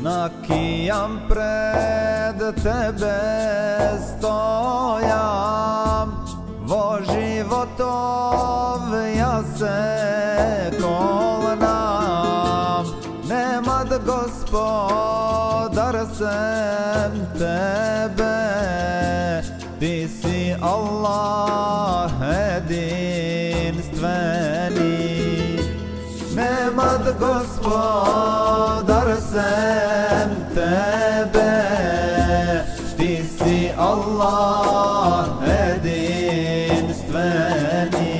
Na kijam pred tebe stojam, vo životov ja se kolnam. Nemad gospodar sem tebe, ti si Allah jedinstveni. Nemad gospodar sem tebe, ti si Allah jedinstveni.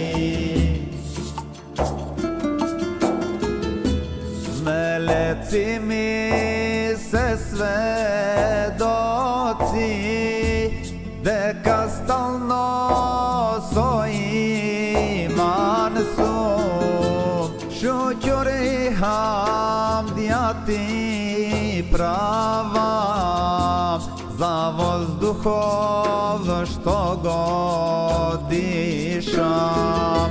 Meleci mi se svedoci, deka stalno iman su. Šućur i hamd ja ti pravam, za vazduhov što god dišam.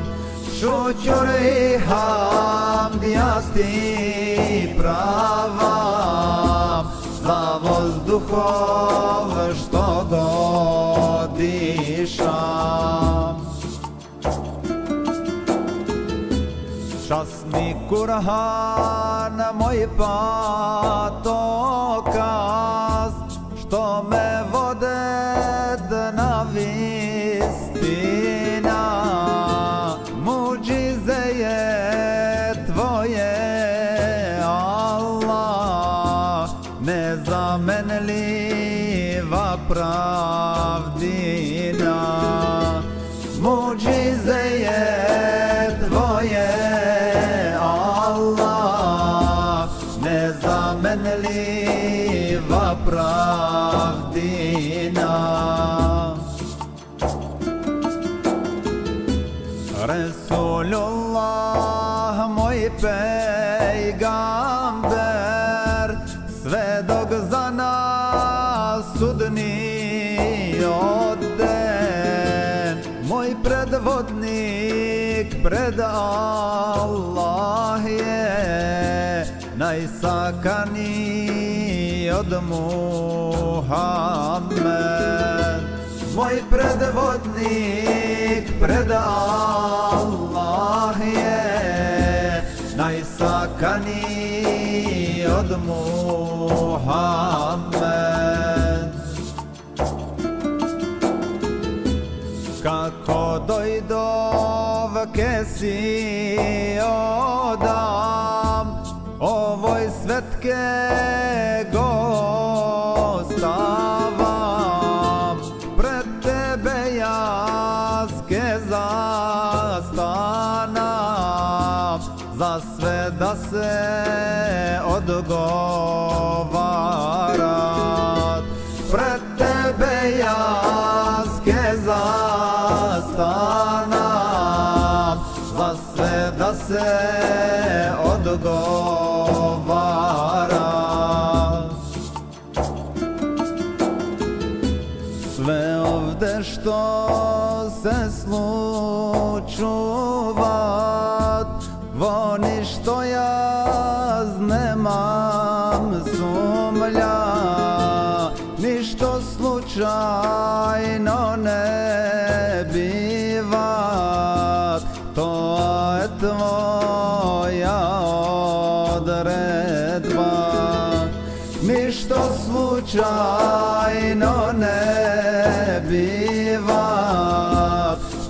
Šućur i hamd ja ti pravam, za vazduhov što god dišam. Časni Kur'an moj patokaz, što me vode na vistina. Muđize je tvoje Allah, nezamenljiva pravdina. Muđize je tvoje Allah, nezamenljiva pravdina. Resulullah moj pejgamber, svedok za nas sudni oden. Moj predvodnik pred Allah je najsakaniji od Muhammed. Moj predvodnik pred Allah je najsakaniji od Muhammed. Kako dojdovke si odam, ovoj svetke gostavam. Pred tebe jaske zastanam, za sve da se odgovarat. Pred tebe jaske zastanam, za sve da se odgovarat. Sve ovde što se slučuvat, vo ništo ja nemam sumlja. Ništo slučajno ne biva, to je tvoja odredba. Ništo slučajno ne biva,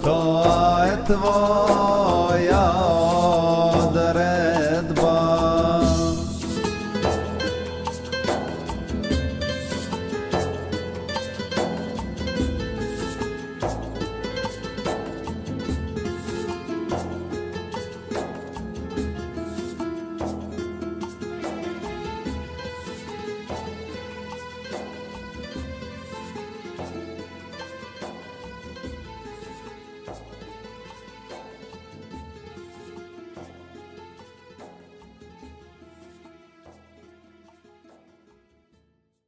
to je tvoja